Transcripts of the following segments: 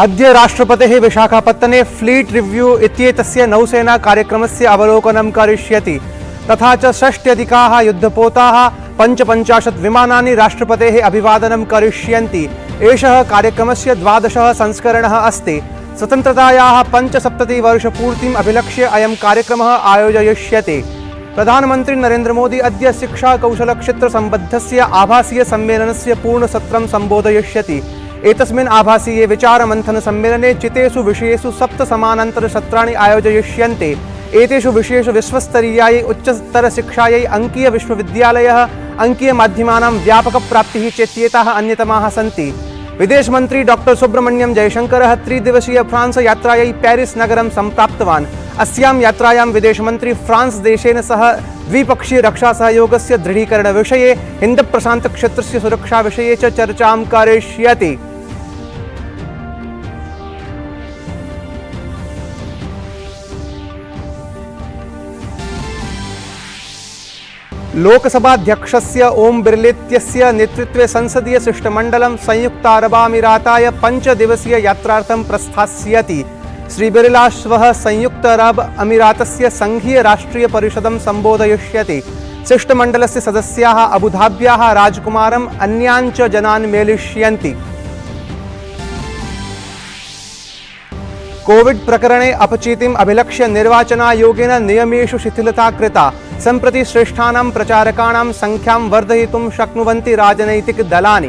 अद्य राष्ट्रपतिः विशाखापत्तने fleet review इत्येतस्य नौसेना कार्यक्रमस्य अवलोकनं करिष्यति। तथा च 60 युद्धपोताः 55 विमानानि राष्ट्रपतेः अभिवादनं करिष्यन्ति। एषः कार्यक्रमस्य 12 संस्करणः अस्ति। स्वतन्त्रतायाः 75 वर्षपूर्तिम् अभिलक्ष्य अयं कार्यक्रमः आयोजयिष्यते। प्रधानमन्त्री नरेन्द्र मोदी अद्य शिक्षा कौशलक्षेत्र सम्बद्धस्य आभासीय सम्मेलनस्य पूर्णसत्रं सम्बोधयिष्यति। एतस्मिन् आभासीये विचारमन्थन सम्मेलने चितेषु विषयेषु 7 समानान्तरसत्राणि आयोजयिष्यन्ते। एतेषु विषयेषु विश्वस्तरीयायै उच्चतरशिक्षायै अङ्कीय विश्वविद्यालयः, अङ्कीय माध्यमानां व्यापकप्राप्तिः चेत्येताः अन्यतमाः सन्ति। विदेशमन्त्री डॉ सुब्रह्मण्यम जयशंकरः 3 दिवसीय फ्रांस यात्रायै पेरिस नगरं सम्प्राप्तवान्। अस्यां यात्रायां विदेशमन्त्री फ्रांस देशेन सह द्विपक्षीय रक्षा सहयोगस्य दृढीकरणविषये, हिन्द प्रशान्त क्षेत्रस्य सुरक्षाविषये च चर्चां करिष्यति। लोकसभाध्यक्षस्य ओम बिरलेत्यस्य नेतृत्वे संसदीय शिष्टमण्डलं संयुक्तारबामीराताय 5 दिवसीय यात्रार्थं प्रस्थास्यति। श्री बिरला श्वः संयुक्त अरब अमीरातस्य संघीय राष्ट्रीय परिषदं सम्बोधयिष्यति। शिष्टमण्डलस्य सदस्याः अबुधाब्याः राजकुमारम् अन्यान् च जनान् मेलिष्यन्ति। कोविड प्रकरणे अपचितिम् अभिलक्ष्य निर्वाचनायोगेन नियमेषु शिथिलता कृता। सम्प्रति श्रेष्ठानां प्रचारकाणां संख्यां वर्धयितुं शक्नुवन्ति राजनैतिकदलानि।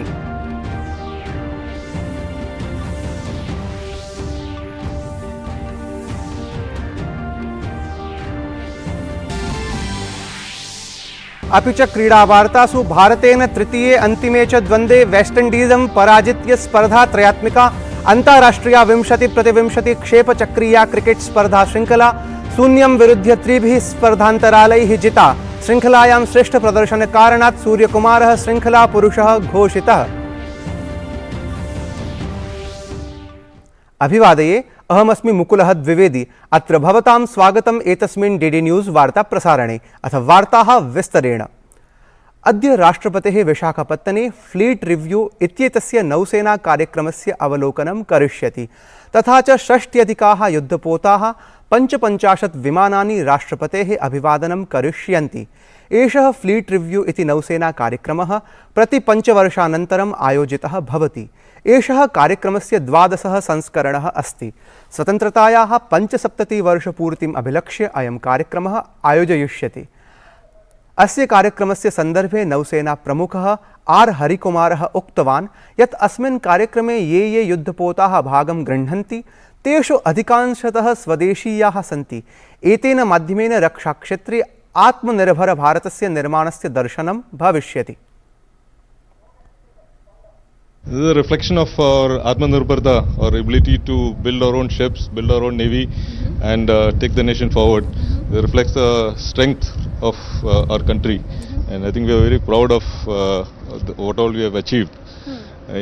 अपि च क्रीडावार्तासु भारतेन तृतीये अन्तिमे च द्वन्द्वे वेस्टइण्डीजं पराजित्य स्पर्धा त्रयात्मिका अन्ताराष्ट्रिया 20-20 क्षेपचक्रीया क्रिकेट स्पर्धा श्रृंखला 0 विरुध्य 3 स्पर्धान्तरालैः जिता। श्रृंखलायां श्रेष्ठ प्रदर्शन कारणात् सूर्यकुमारः श्रृंखला पुरुषः घोषितः। अभिवादये, अहमस्मि मुकुलः द्विवेदी। अत्र भवतां स्वागतम् एतस्मिन् डीडी न्यूज़ वार्ता प्रसारणे। अथ वार्ताः विस्तरेण। अद्य राष्ट्रपतिः विशाखापत्तने फ्लीट रिव्यू इत्येतस्य नौसेना कार्यक्रमस्य अवलोकनं करिष्यति। तथा च 60 युद्धपोताः 55 विमानानि राष्ट्रपतेः अभिवादनं करिष्यन्ति। एषः फ्लीट रिव्यू इति नौसेना कार्यक्रमः प्रति 5 वर्षानन्तरम् आयोजितः भवति। एषः कार्यक्रमस्य 12 संस्करणः अस्ति। स्वतन्त्रतायाः 75 वर्षपूर्तिम् अभिलक्ष्य अयं कार्यक्रमः आयोजयिष्यते। अस्य कार्यक्रमस्य सन्दर्भे नौसेना प्रमुखः आर हरिकुमारः उक्तवान् यत् अस्मिन् कार्यक्रमे ये युद्धपोताः भागं गृह्णन्ति तेषु अधिकांशतः स्वदेशीयाः सन्ति। एतेन माध्यमेन रक्षाक्षेत्रे आत्मनिर्भरभारतस्य निर्माणस्य दर्शनं भविष्यति। This is a reflection of our Atmanirbharta, our ability to build our own ships, build our own navy, and take the nation forward. It reflects the strength of our country, and I think we are very proud of what all we have achieved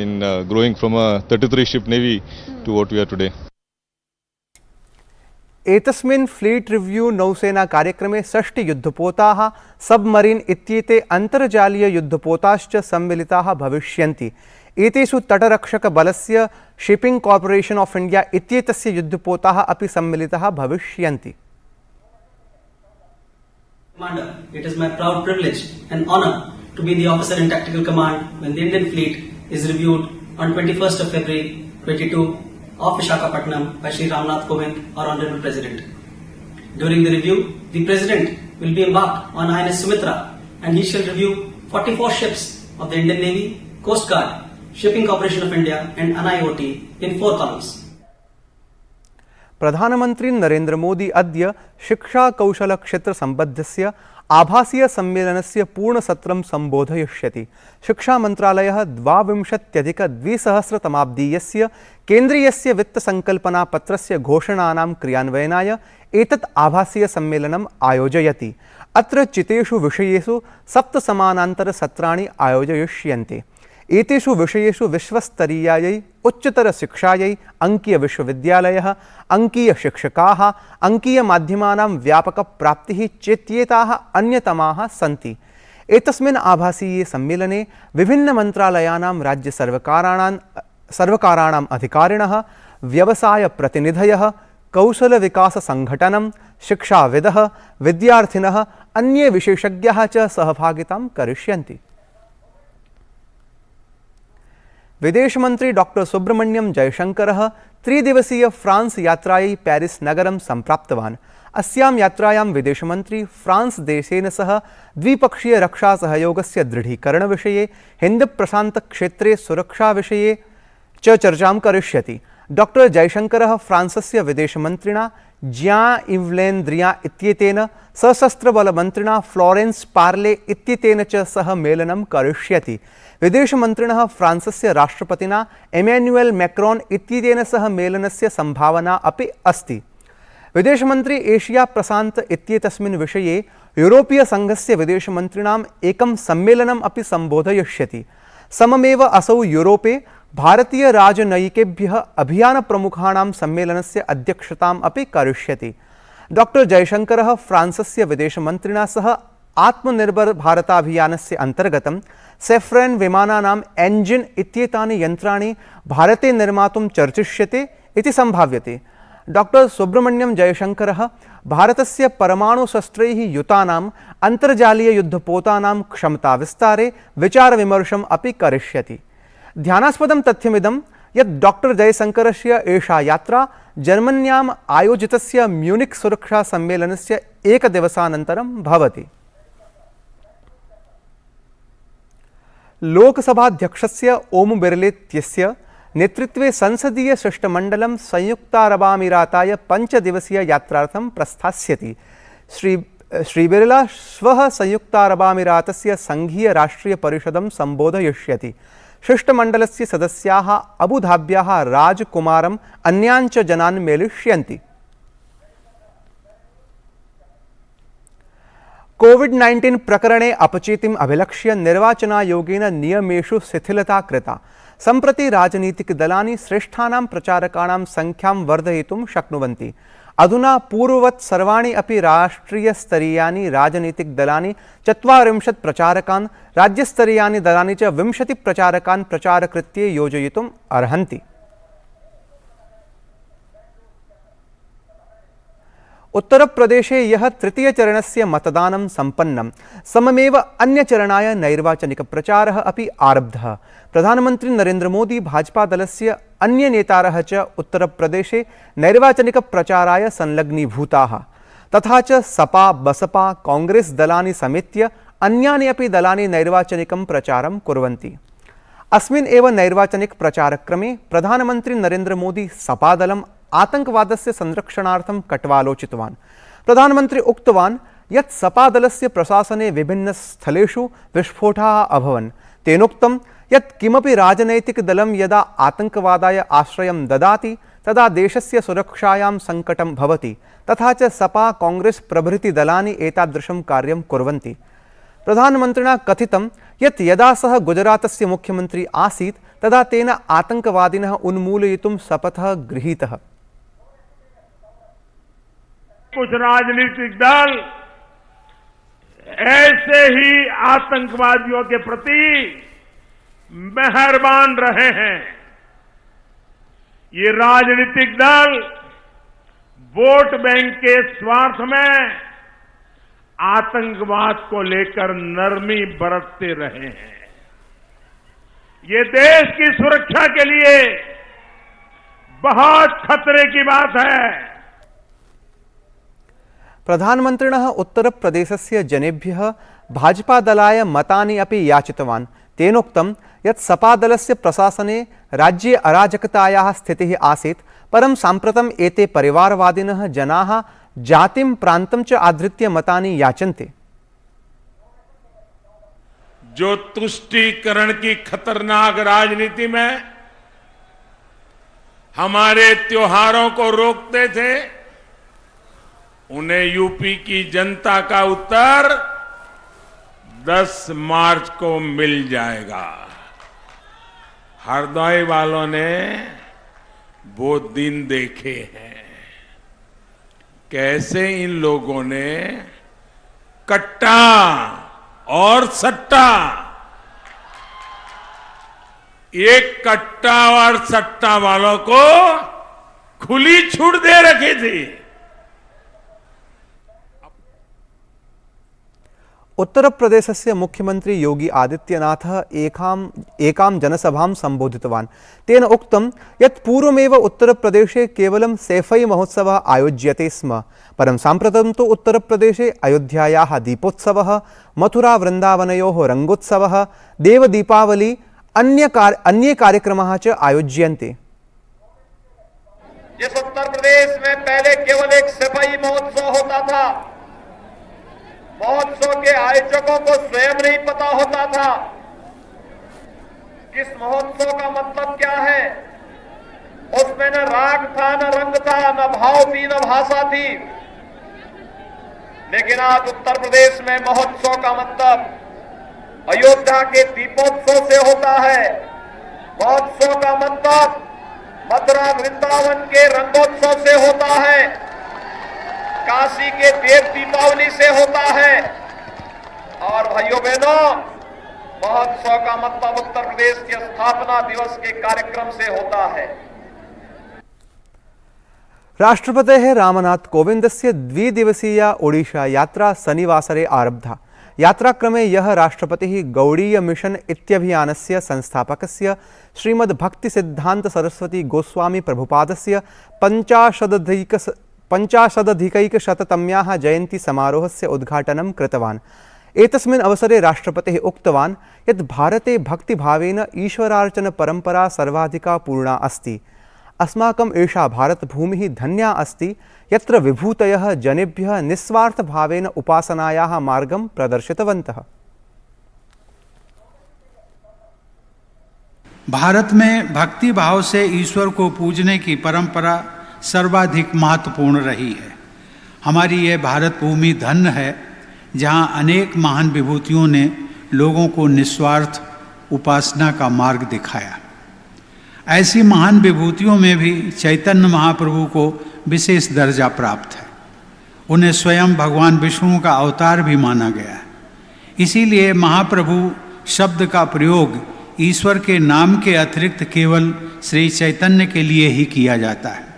in growing from a 33-ship navy to what we are today. एतस्मिन् fleet review नौसेना कार्यक्रमे 60 युद्धपोताः, submarine इत्येते अन्तर्जालीय युद्धपोताश्च सम्मिलिताः भविष्यन्ति। एतेषु तटरक्षकबलस्य shipping corporation of India इत्येतस्य युद्धपोताः अपि सम्मिलिताः भविष्यन्ति। Commander, it is my proud privilege and honor to be the officer in tactical command when the Indian fleet is reviewed on 21st of February 22 of Visakhapatnam by Shri Ramnath Kovind, our Honorable President. During the review, the President will be embarked on INS Sumitra and he shall review 44 ships of the Indian Navy, Coast Guard, Shipping Corporation of India and NIOT in 4 columns. प्रधानमन्त्री नरेन्द्र मोदी अद्य शिक्षा कौशल क्षेत्र सम्बद्धस्य आभासीय सम्मेलनस्य पूर्णसत्रं सम्बोधयिष्यति। शिक्षा मन्त्रालयः 22-2000 केन्द्रीयस्य वित्तसङ्कल्पनापत्रस्य घोषणानां क्रियान्वयनाय एतत् आभासीय सम्मेलनम् आयोजयति। अत्र चितेषु विषयेषु 7 समानान्तरसत्राणि आयोजयिष्यन्ते। एतेषु विषयेषु विश्वस्तरीयायै उच्चतरशिक्षायै अङ्कीय विश्वविद्यालयः, अङ्कीय शिक्षकाः, अङ्कीय माध्यमानां व्यापकप्राप्तिः चेत्येताः अन्यतमाः सन्ति। एतस्मिन् आभासीये सम्मेलने विभिन्नमन्त्रालयानां राज्यसर्वकाराणाम् अधिकारिणः, व्यवसायप्रतिनिधयः, कौशलविकाससङ्घटनं, शिक्षाविदः, विद्यार्थिनः, अन्ये विशेषज्ञाः च सहभागितां करिष्यन्ति। विदेशमन्त्री डॉक्टर सुब्रमण्यम जयशंकरः त्रिदिवसीय फ्रांस यात्रायै पेरिस नगरं सम्प्राप्तवान्। अस्यां यात्रायां विदेशमन्त्री फ्रांस देशेन सह द्विपक्षीय रक्षा सहयोगस्य दृढीकरणविषये, हिंद प्रशांत क्षेत्रे सुरक्षाविषये च चर्चां करिष्यति। डॉक्टर जयशंकरः फ्रांसस्य विदेशमन्त्रिणा ज्यां-इव्लेन द्रियां इत्येतेन, सशस्त्रबलमन्त्रिणा फ्लोरेंस पार्ले इत्येतेन च सह मेलनं करिष्यति। विदेशमन्त्रिणः फ्रांसस्य राष्ट्रपतिना एमेन्युएल मैक्रोन इत्येतेन सह मेलनस्य संभावना अपि अस्ति। विदेशमन्त्री एशिया प्रशांत इत्येतस्मिन् विषये यूरोपीय संघस्य विदेशमन्त्रिणाम् एकं सम्मेलनम् अपि सम्बोधयिष्यति। सममेव असौ यूरोपे भारतीय राजनयिकेभ्यः अभियानप्रमुखाणां सम्मेलनस्य अध्यक्षताम् अपि करिष्यति। डॉक्टर जयशंकरः फ्रांसस्य विदेशमन्त्रिणा सह आत्मनिर्भर भारताभियानस्य अन्तर्गतं सेफ्रेन विमानानाम् एन्जिन् इत्येतानि यन्त्राणि भारते निर्मातुं चर्चिष्यते इति सम्भाव्यते। डॉक्टर सुब्रमण्यम जयशंकरः भारतस्य परमाणुशस्त्रैः युतानाम् अन्तर्जालीययुद्धपोतानां क्षमताविस्तारे विचारविमर्शम् अपि करिष्यति। ध्यानास्पदं तथ्यमिदं यत् डॉक्टर जयशंकरस्य एषा यात्रा जर्मन्याम् आयोजितस्य म्यूनिक् सुरक्षा सम्मेलनस्य एकदिवसानन्तरं भवति। लोकसभाध्यक्षस्य ओम बिरलेत्यस्य नेतृत्वे संसदीय शिष्टमण्डलं संयुक्तारबामीराताय 5 दिवसीय यात्रार्थं प्रस्थास्यति। श्री बिरला श्वः संयुक्तारबामीरातस्य संघीय राष्ट्रीय परिषदं सम्बोधयिष्यति। शिष्टमण्डलस्य सदस्याः अबुधाब्याः राजकुमारम् अन्यान् च जनान् मेलिष्यन्ति। कोविड-19 प्रकरणे अपचितिम् अभिलक्ष्य निर्वाचनायोगेन नियमेषु शिथिलता कृता। सम्प्रति राजनीतिकदलानि श्रेष्ठानां प्रचारकाणां संख्यां वर्धयितुं शक्नुवन्ति। अधुना पूर्ववत् सर्वाणि अपि राष्ट्रीयस्तरीयानि राजनीतिकदलानि 40 प्रचारकान्, राज्यस्तरीयानि दलानि च 20 प्रचारकान् प्रचारकृत्ये योजयितुम् अर्हन्ति। उत्तरप्रदेशे यः तृतीयचरणस्य मतदानं सम्पन्नं, सममेव अन्यचरणाय नैर्वाचनिकप्रचारः अपि आरब्धः। प्रधानमन्त्री नरेन्द्र मोदी, भाजपादलस्य अन्यनेतारः च उत्तरप्रदेशे नैर्वाचनिकप्रचाराय संलग्नीभूताः। तथा च सपा, बसपा, कांग्रेस दलानि समेत्य अन्यानि अपि दलानि नैर्वाचनिकं प्रचारं कुर्वन्ति। अस्मिन् एव नैर्वाचनिकप्रचारक्रमे प्रधानमन्त्री नरेन्द्र मोदी सपादलम् आतंकवादस्य संरक्षणार्थं कट्वालोचितवान्। प्रधानमन्त्री उक्तवान् यत् सपादलस्य प्रशासने विभिन्नस्थलेषु विस्फोटाः अभवन्। तेनोक्तं यत् किमपि राजनैतिकदलं यदा आतंकवादाय आश्रयं ददाति तदा देशस्य सुरक्षायां संकटं भवति। तथा च सपा, कांग्रेस प्रभृति दलानि एतादृशं कार्यं कुर्वन्ति। प्रधानमन्त्रिणा कथितं यत् यदा सः गुजरातस्य मुख्यमन्त्री आसीत् तदा तेन आतंकवादिनः उन्मूलयितुं शपथः गृहीतः। कुछ राजनीतिक दल ऐसे ही आतंकवादियों के प्रति मेहरबान रहे हैं। ये राजनीतिक दल वोट बैंक के स्वार्थ में आतंकवाद को लेकर नरमी बरतते रहे हैं। ये देश की सुरक्षा के लिए बहुत खतरे की बात है। प्रधानमन्त्रिणः उत्तरप्रदेशस्य जनेभ्यः भाजपादलाय मतानि अपि याचितवान्। तेनोक्तं यत् सपादलस्य प्रशासने राज्ये अराजकतायाः स्थितिः आसीत्, परं साम्प्रतम् एते परिवारवादिनः जनाः जातिं प्रान्तं च आधृत्य मतानि याचन्ते। जो तुष्टीकरण की खतरनाक राजनीति में हमारे त्योहारों को रोकते थे, उन्हें यूपी की जनता का उत्तर 10 मार्च को मिल जाएगा। हरदोई वालों ने वो दिन देखे हैं, कैसे इन लोगों ने कट्टा और सट्टा, एक कट्टा और सट्टा वालों को खुली छूट दे रखी थी। उत्तर प्रदेशस्य मुख्यमंत्री योगी आदित्यनाथः एकां जनसभां संबोधितवान्। तेन उक्तं यत् पूर्वमेव उत्तरप्रदेशे केवलं सैफई महोत्सवः आयोज्यते स्म, परं साम्प्रतं तु उत्तरप्रदेशे अयोध्यायाः दीपोत्सवः, मथुरा वृन्दावनयोः रङ्गोत्सवः, देवदीपावली अन्ये कार्यक्रमाः च आयोज्यन्ते। जिस उत्तर प्रदेश में पहले केवल एक सफाई महोत्सव होता था, महोत्सव के आयोजकों को स्वयं नहीं पता होता था किस महोत्सव का मतलब क्या है, उसमें न राग था, न रंग था, न भाव थी, न भाषा थी। लेकिन आज उत्तर प्रदेश में महोत्सव का मतलब अयोध्या के दीपोत्सव से होता है। महोत्सव का मतलब मथुरा वृंदावन के रंगोत्सव से होता है, काशी के देव दीपावली से होता है। और भाइयों बहनों, महोत्सव का मतलब उत्तर प्रदेश के स्थापना दिवस के कार्यक्रम से होता है। राष्ट्रपतेः रामनाथ कोविंदस्य द्विदिवसीया ओडिशा यात्रा शनिवासरे आरब्धा। यात्राक्रमे यः राष्ट्रपतिः गौड़ीय मिशन इत्यभियानस्य संस्थापकस्य श्रीमद्भक्तिसिद्धान्त सरस्वती गोस्वामी प्रभुपादस्य 85अधिकैकशततम्याः जयन्ती समारोहस्य उद्घाटनं कृतवान्। एतस्मिन् अवसरे राष्ट्रपतिः उक्तवान् यत् भारते भक्तिभावेन ईश्वरार्चन परम्परा सर्वाधिका पूर्णा अस्ति। अस्माकम् एषा भारतभूमिः धन्या अस्ति यत्र विभूतयः जनेभ्यः निस्वार्थभावेन उपासनायाः मार्गं प्रदर्शितवन्तः। भारत में भक्ति भाव से ईश्वर को पूजने की परंपरा सर्वाधिक महत्वपूर्ण रही है। हमारी यह भारत भूमि धन्य है जहां अनेक महान विभूतियों ने लोगों को निस्वार्थ उपासना का मार्ग दिखाया। ऐसी महान विभूतियों में भी चैतन्य महाप्रभु को विशेष दर्जा प्राप्त है। उन्हें स्वयं भगवान विष्णु का अवतार भी माना गया है। इसीलिए महाप्रभु शब्द का प्रयोग ईश्वर के नाम के अतिरिक्त केवल श्री चैतन्य के लिए ही किया जाता है।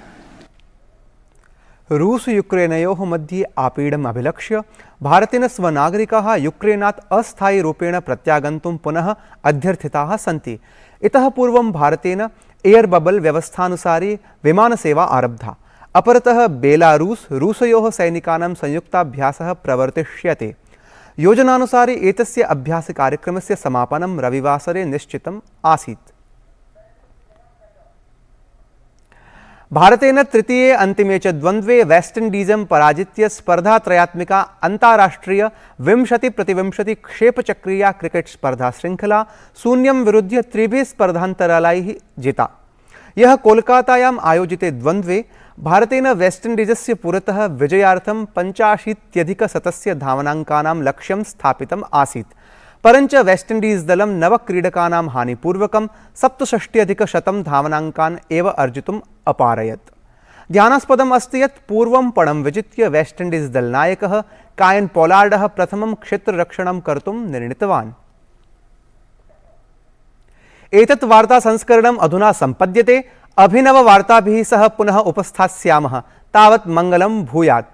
रूस यूक्रेनयोः मध्ये आपीडम् अभिलक्ष्य भारतेन स्वनागरिकाः यूक्रेनात् अस्थायीरूपेण प्रत्यागन्तुं पुनः अध्यर्थिताः सन्ति। इतः पूर्वं भारतेन एयर बबल व्यवस्थानुसारी विमानसेवा आरब्धा। अपरतः बेलारूस रूसयोः सैनिकानां संयुक्ताभ्यासः प्रवर्तिष्यते। योजनानुसारी एतस्य अभ्यासकार्यक्रमस्य समापनं रविवासरे निश्चितम् आसीत्। भारतेन तृतीये अन्तिमे च द्वन्द्वे वेस्ट इण्डीजं पराजित्य स्पर्धात्रयात्मिका अन्ताराष्ट्रिय 20-20 क्षेपचक्रीया क्रिकेट स्पर्धा श्रृंखला 0 विरुध्य 3 स्पर्धान्तरालैः जिता। यः कोलकातायाम् आयोजिते द्वन्द्वे भारतेन वेस्ट इण्डीजस्य पुरतः विजयार्थं 85 धावनाङ्कानां लक्ष्यं स्थापितम् आसीत्। परञ्च वेस्ट इण्डीज दलं 9 क्रीडकानां हानिपूर्वकं 67 धावनाङ्कान् एव अर्जितुम् अपारयत्। ध्यानास्पदम् अस्ति यत् पूर्वं पणं विजित्य वेस्ट इण्डीज दलनायकः कायन् पोलार्डः प्रथमं क्षेत्ररक्षणं कर्तुं निर्णीतवान्। एतत् वार्ता संस्करणम् अधुना सम्पद्यते। अभिनववार्ताभिः सह पुनः उपस्थास्यामः। तावत् मङ्गलं भूयात्।